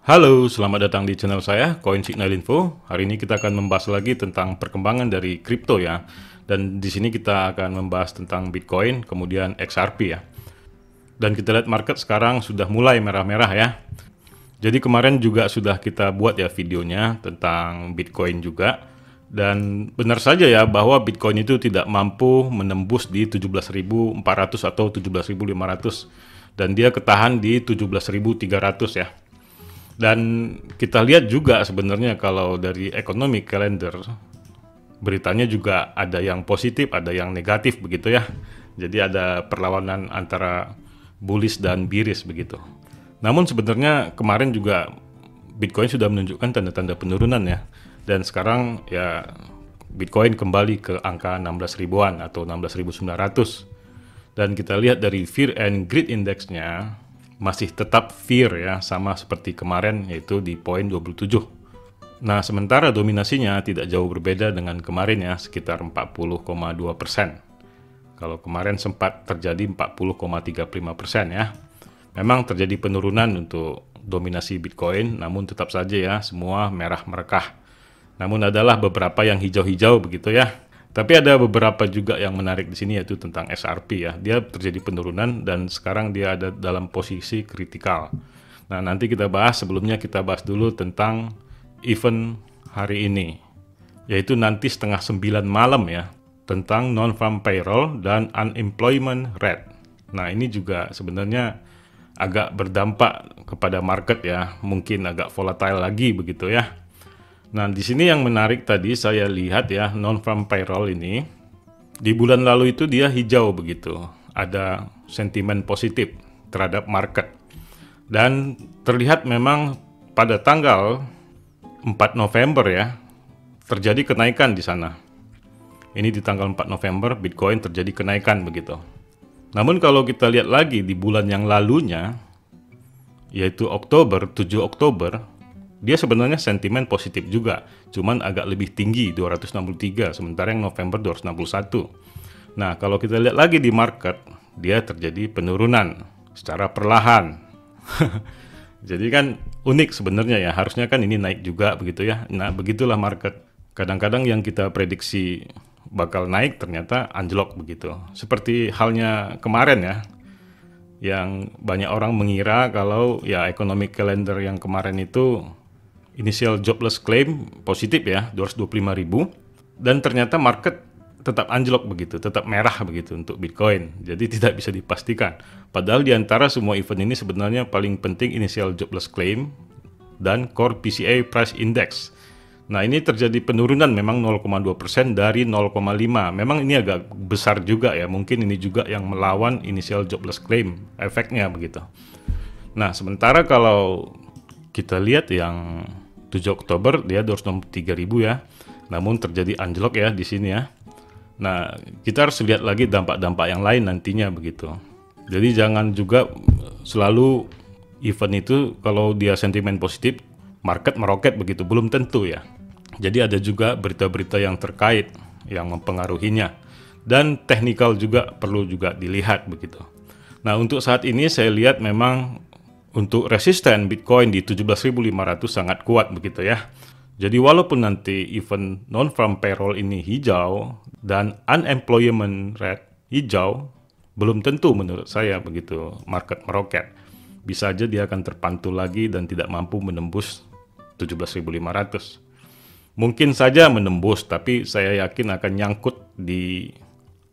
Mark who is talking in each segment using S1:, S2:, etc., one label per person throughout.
S1: Halo, selamat datang di channel saya, Coin Signal Info. Hari ini kita akan membahas lagi tentang perkembangan dari kripto ya. Dan di sini kita akan membahas tentang Bitcoin, kemudian XRP ya. Dan kita lihat market sekarang sudah mulai merah-merah ya. Jadi kemarin juga sudah kita buat ya videonya tentang Bitcoin juga. Dan benar saja ya bahwa Bitcoin itu tidak mampu menembus di 17.400 atau 17.500. Dan dia ketahan di 17.300 ya. Dan kita lihat juga sebenarnya kalau dari economic calendar, beritanya juga ada yang positif, ada yang negatif begitu ya. Jadi ada perlawanan antara bullish dan bearish begitu. Namun sebenarnya kemarin juga Bitcoin sudah menunjukkan tanda-tanda penurunan ya. Dan sekarang ya Bitcoin kembali ke angka 16 ribuan atau 16.900. Dan kita lihat dari Fear and Greed Index-nya masih tetap fear ya, sama seperti kemarin yaitu di poin 27. Nah, sementara dominasinya tidak jauh berbeda dengan kemarin ya, sekitar 40,2%. Kalau kemarin sempat terjadi 40,35% ya. Memang terjadi penurunan untuk dominasi Bitcoin, namun tetap saja ya semua merah merekah. Namun adalah beberapa yang hijau-hijau begitu ya. Tapi ada beberapa juga yang menarik di sini yaitu tentang XRP ya. Dia terjadi penurunan dan sekarang dia ada dalam posisi kritikal. Nah, nanti kita bahas, sebelumnya kita bahas dulu tentang event hari ini. Yaitu nanti setengah 9 malam ya, tentang non-farm payroll dan unemployment rate. Nah, ini juga sebenarnya agak berdampak kepada market ya, mungkin agak volatile lagi begitu ya. Nah, di sini yang menarik tadi saya lihat ya, non-farm payroll ini di bulan lalu itu dia hijau begitu. Ada sentimen positif terhadap market. Dan terlihat memang pada tanggal 4 November ya, terjadi kenaikan di sana. Ini di tanggal 4 November Bitcoin terjadi kenaikan begitu. Namun kalau kita lihat lagi di bulan yang lalunya, yaitu Oktober, 7 Oktober, dia sebenarnya sentimen positif juga, cuman agak lebih tinggi 263, sementara yang November 261. Nah, kalau kita lihat lagi di market, dia terjadi penurunan secara perlahan. Jadi kan unik sebenarnya ya, harusnya kan ini naik juga begitu ya. Nah, begitulah market. Kadang-kadang yang kita prediksi bakal naik ternyata anjlok begitu. Seperti halnya kemarin ya, yang banyak orang mengira kalau ya economic calendar yang kemarin itu initial jobless claim positif ya, 225.000, dan ternyata market tetap anjlok begitu, tetap merah begitu untuk Bitcoin. Jadi tidak bisa dipastikan. Padahal di antara semua event ini sebenarnya paling penting initial jobless claim dan core PCE price index. Nah, ini terjadi penurunan memang 0,2% dari 0,5. Memang ini agak besar juga ya. Mungkin ini juga yang melawan initial jobless claim efeknya begitu. Nah, sementara kalau kita lihat yang 7 Oktober dia 263.000 ya. Namun terjadi anjlok ya di sini ya. Nah, kita harus lihat lagi dampak-dampak yang lain nantinya begitu. Jadi jangan juga selalu event itu kalau dia sentimen positif, market meroket begitu, belum tentu ya. Jadi ada juga berita-berita yang terkait yang mempengaruhinya. Dan teknikal juga perlu juga dilihat begitu. Nah, untuk saat ini saya lihat memang untuk resisten Bitcoin di 17.500 sangat kuat begitu ya. Jadi walaupun nanti event non-farm payroll ini hijau dan unemployment rate hijau, belum tentu menurut saya begitu market meroket. Bisa aja dia akan terpantul lagi dan tidak mampu menembus 17.500. Mungkin saja menembus, tapi saya yakin akan nyangkut di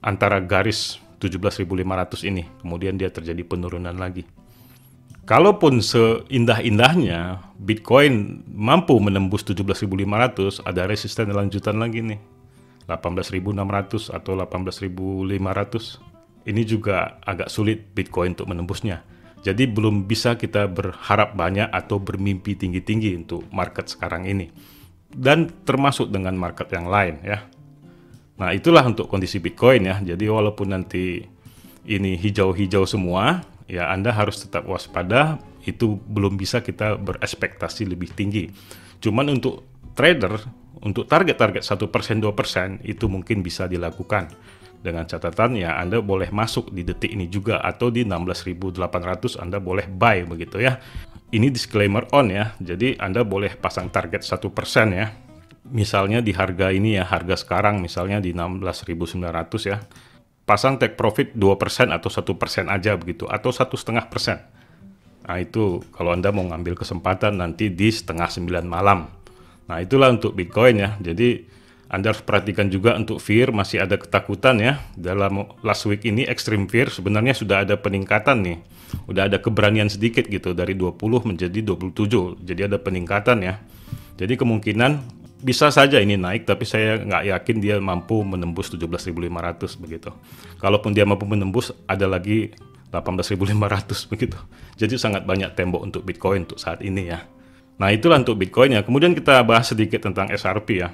S1: antara garis 17.500 ini. Kemudian dia terjadi penurunan lagi. Kalaupun seindah-indahnya Bitcoin mampu menembus 17.500, ada resisten lanjutan lagi nih. 18.600 atau 18.500. Ini juga agak sulit Bitcoin untuk menembusnya. Jadi belum bisa kita berharap banyak atau bermimpi tinggi-tinggi untuk market sekarang ini. Dan termasuk dengan market yang lain ya. Nah, itulah untuk kondisi Bitcoin ya. Jadi walaupun nanti ini hijau-hijau semua, ya Anda harus tetap waspada, itu belum bisa kita berekspektasi lebih tinggi. Cuman untuk trader, untuk target-target 1%, 2% itu mungkin bisa dilakukan. Dengan catatan ya Anda boleh masuk di detik ini juga, atau di 16.800 Anda boleh buy begitu ya. Ini disclaimer on ya, jadi Anda boleh pasang target 1% ya. Misalnya di harga ini ya, harga sekarang misalnya di 16.900 ya. Pasang take profit 2% atau 1% aja begitu, atau 1,5%. Nah itu kalau Anda mau ngambil kesempatan nanti di setengah 9 malam. Nah itulah untuk Bitcoin ya. Jadi Anda harus perhatikan juga untuk fear, masih ada ketakutan ya. Dalam last week ini extreme fear sebenarnya sudah ada peningkatan nih. Udah ada keberanian sedikit gitu, dari 20 menjadi 27. Jadi ada peningkatan ya. Jadi kemungkinan bisa saja ini naik, tapi saya nggak yakin dia mampu menembus 17.500 begitu. Kalaupun dia mampu menembus, ada lagi 18.500 begitu. Jadi sangat banyak tembok untuk Bitcoin untuk saat ini ya. Nah itulah untuk Bitcoin ya. Kemudian kita bahas sedikit tentang XRP ya.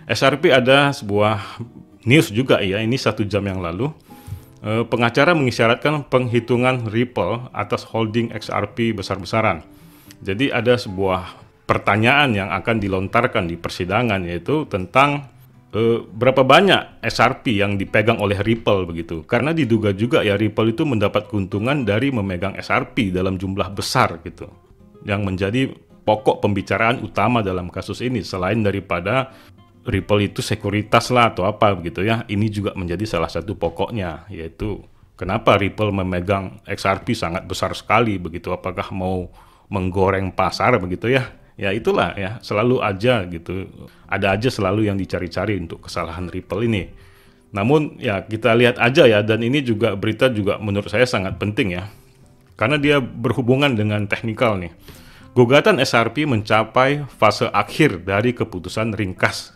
S1: XRP ada sebuah news juga ya, ini 1 jam yang lalu. Pengacara mengisyaratkan penghitungan Ripple atas holding XRP besar-besaran. Jadi ada sebuah pertanyaan yang akan dilontarkan di persidangan, yaitu tentang berapa banyak XRP yang dipegang oleh Ripple begitu. Karena diduga juga ya Ripple itu mendapat keuntungan dari memegang XRP dalam jumlah besar gitu. Yang menjadi pokok pembicaraan utama dalam kasus ini, selain daripada Ripple itu sekuritas lah atau apa begitu ya. Ini juga menjadi salah satu pokoknya, yaitu kenapa Ripple memegang XRP sangat besar sekali begitu. Apakah mau menggoreng pasar begitu ya. Ya itulah ya, selalu aja gitu. Ada aja selalu yang dicari-cari untuk kesalahan Ripple ini. Namun ya kita lihat aja ya, dan ini juga berita juga menurut saya sangat penting ya. Karena dia berhubungan dengan teknikal nih. Gugatan XRP mencapai fase akhir dari keputusan ringkas.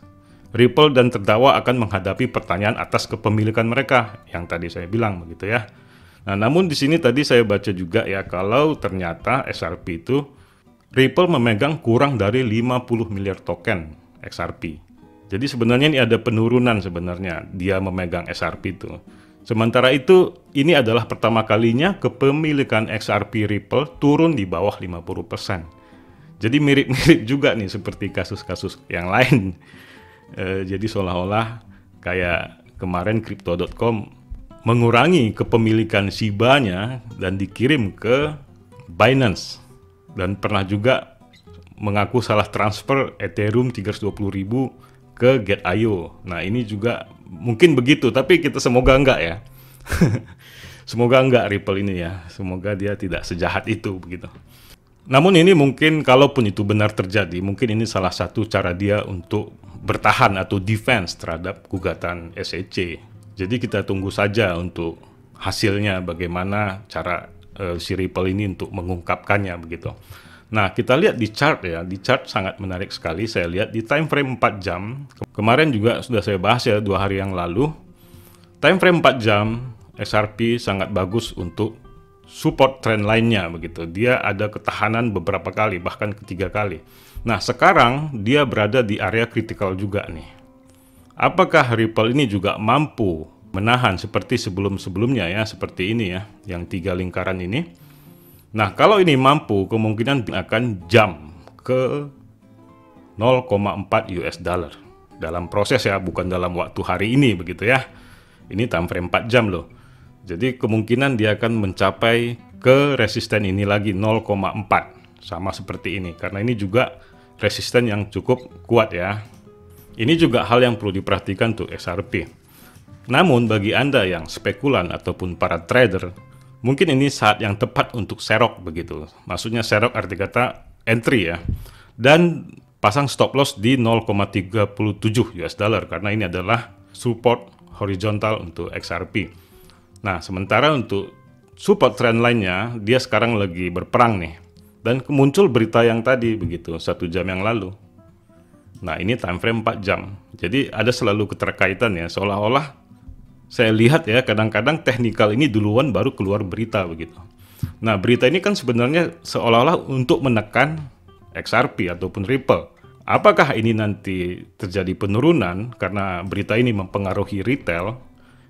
S1: Ripple dan terdakwa akan menghadapi pertanyaan atas kepemilikan mereka, yang tadi saya bilang begitu ya. Nah, namun di sini tadi saya baca juga ya, kalau ternyata XRP itu Ripple memegang kurang dari 50 miliar token XRP. Jadi sebenarnya ini ada penurunan sebenarnya dia memegang XRP itu. Sementara itu ini adalah pertama kalinya kepemilikan XRP Ripple turun di bawah 50%. Jadi mirip-mirip juga nih seperti kasus-kasus yang lain. Jadi seolah-olah kayak kemarin Crypto.com mengurangi kepemilikan Shiba-nya dan dikirim ke Binance. Dan pernah juga mengaku salah transfer Ethereum 320.000 ke Get.io. Nah ini juga mungkin begitu, tapi kita semoga enggak ya. Semoga enggak Ripple ini ya. Semoga dia tidak sejahat itu begitu. Namun ini mungkin kalaupun itu benar terjadi, mungkin ini salah satu cara dia untuk bertahan atau defense terhadap gugatan SEC. Jadi kita tunggu saja untuk hasilnya, bagaimana cara si Ripple ini untuk mengungkapkannya begitu. Nah, kita lihat di chart ya, di chart sangat menarik sekali. Saya lihat di time frame 4 jam. Kemarin juga sudah saya bahas ya 2 hari yang lalu. Time frame 4 jam XRP sangat bagus untuk support trend lainnya begitu. Dia ada ketahanan beberapa kali, bahkan ketiga kali. Nah, sekarang dia berada di area kritikal juga nih. Apakah Ripple ini juga mampu menahan seperti sebelum-sebelumnya ya, seperti ini ya, yang 3 lingkaran ini. Nah, kalau ini mampu, kemungkinan akan jump ke 0,4 US dollar dalam proses ya, bukan dalam waktu hari ini begitu ya. Ini time frame 4 jam loh. Jadi kemungkinan dia akan mencapai ke resisten ini lagi 0,4, sama seperti ini, karena ini juga resisten yang cukup kuat ya. Ini juga hal yang perlu diperhatikan untuk XRP. Namun bagi Anda yang spekulan ataupun para trader, mungkin ini saat yang tepat untuk serok begitu. Maksudnya serok arti kata entry ya. Dan pasang stop loss di 0,37 US dollar karena ini adalah support horizontal untuk XRP. Nah, sementara untuk support trend lainnya, dia sekarang lagi berperang nih. Dan muncul berita yang tadi begitu, 1 jam yang lalu. Nah, ini time frame 4 jam. Jadi ada selalu keterkaitan ya, seolah-olah saya lihat ya, kadang-kadang teknikal ini duluan baru keluar berita begitu. Nah, berita ini kan sebenarnya seolah-olah untuk menekan XRP ataupun Ripple. Apakah ini nanti terjadi penurunan karena berita ini mempengaruhi retail?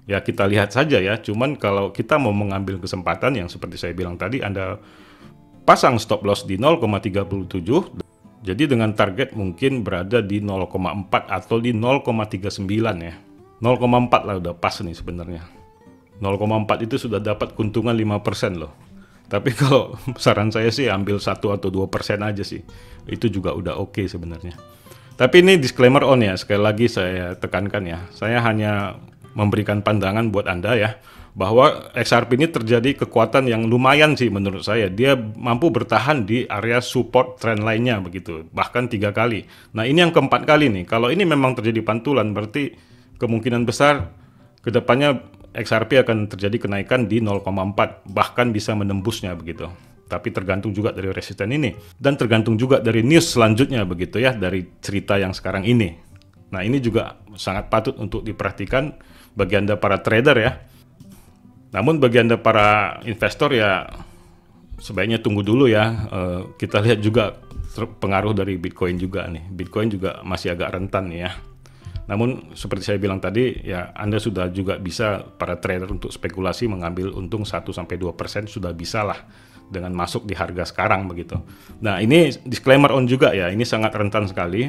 S1: Ya kita lihat saja ya, cuman kalau kita mau mengambil kesempatan yang seperti saya bilang tadi, Anda pasang stop loss di 0,37, jadi dengan target mungkin berada di 0,4 atau di 0,39 ya. 0,4 lah udah pas nih sebenarnya. 0,4 itu sudah dapat keuntungan 5% loh. Tapi kalau saran saya sih ambil 1 atau 2% aja sih. Itu juga udah oke sebenarnya. Tapi ini disclaimer on ya, sekali lagi saya tekankan ya. Saya hanya memberikan pandangan buat Anda ya, bahwa XRP ini terjadi kekuatan yang lumayan sih menurut saya. Dia mampu bertahan di area support trend lainnya begitu, bahkan 3 kali. Nah ini yang keempat kali nih. Kalau ini memang terjadi pantulan, berarti kemungkinan besar kedepannya XRP akan terjadi kenaikan di 0,4, bahkan bisa menembusnya begitu. Tapi tergantung juga dari resisten ini, dan tergantung juga dari news selanjutnya begitu ya, dari cerita yang sekarang ini. Nah ini juga sangat patut untuk diperhatikan bagi Anda para trader ya. Namun bagi Anda para investor ya sebaiknya tunggu dulu ya. Kita lihat juga pengaruh dari Bitcoin juga nih. Bitcoin juga masih agak rentan nih ya. Namun seperti saya bilang tadi ya, Anda sudah juga bisa para trader untuk spekulasi mengambil untung 1-2% sudah bisa lah dengan masuk di harga sekarang begitu. Nah ini disclaimer on juga ya, ini sangat rentan sekali.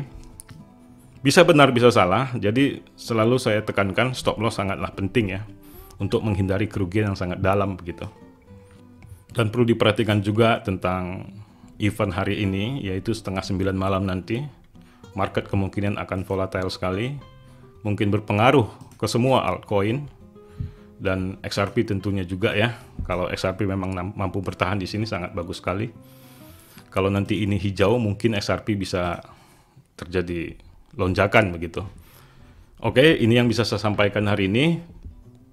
S1: Bisa benar bisa salah, jadi selalu saya tekankan stop loss sangatlah penting ya, untuk menghindari kerugian yang sangat dalam begitu. Dan perlu diperhatikan juga tentang event hari ini, yaitu 8:30 malam nanti. Market kemungkinan akan volatile sekali, mungkin berpengaruh ke semua altcoin dan XRP tentunya juga ya. Kalau XRP memang mampu bertahan di sini sangat bagus sekali. Kalau nanti ini hijau, mungkin XRP bisa terjadi lonjakan begitu. Oke, ini yang bisa saya sampaikan hari ini.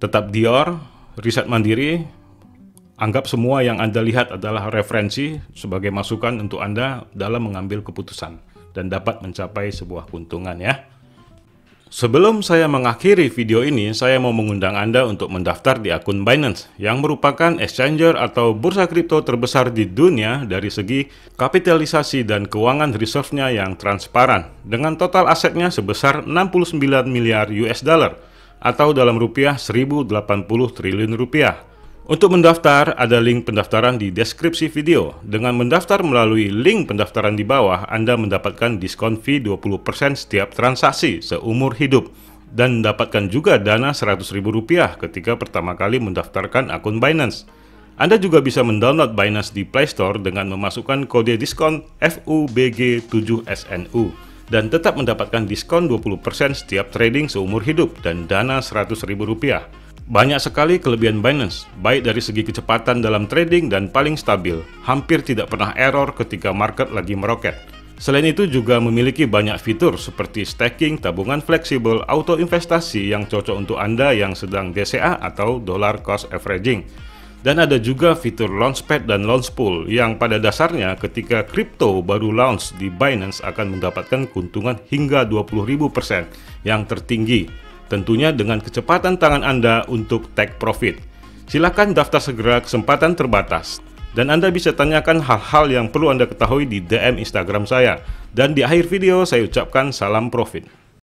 S1: Tetap Dior, riset mandiri. Anggap semua yang Anda lihat adalah referensi sebagai masukan untuk Anda dalam mengambil keputusan dan dapat mencapai sebuah keuntungan ya. Sebelum saya mengakhiri video ini, saya mau mengundang Anda untuk mendaftar di akun Binance, yang merupakan exchanger atau bursa kripto terbesar di dunia dari segi kapitalisasi dan keuangan reserve-nya yang transparan, dengan total asetnya sebesar 69 miliar US dollar, atau dalam rupiah 1080 triliun rupiah. Untuk mendaftar, ada link pendaftaran di deskripsi video. Dengan mendaftar melalui link pendaftaran di bawah, Anda mendapatkan diskon fee 20% setiap transaksi seumur hidup, dan mendapatkan juga dana Rp100.000 ketika pertama kali mendaftarkan akun Binance. Anda juga bisa mendownload Binance di Play Store dengan memasukkan kode diskon FUBG7SNU dan tetap mendapatkan diskon 20% setiap trading seumur hidup dan dana Rp100.000. Banyak sekali kelebihan Binance, baik dari segi kecepatan dalam trading dan paling stabil, hampir tidak pernah error ketika market lagi meroket. Selain itu juga memiliki banyak fitur seperti staking, tabungan fleksibel, auto investasi yang cocok untuk Anda yang sedang DCA atau dollar cost averaging. Dan ada juga fitur Launchpad dan Launchpool yang pada dasarnya ketika kripto baru launch di Binance akan mendapatkan keuntungan hingga 20.000% yang tertinggi. Tentunya dengan kecepatan tangan Anda untuk take profit. Silakan daftar segera, kesempatan terbatas. Dan Anda bisa tanyakan hal-hal yang perlu Anda ketahui di DM Instagram saya. Dan di akhir video saya ucapkan salam profit.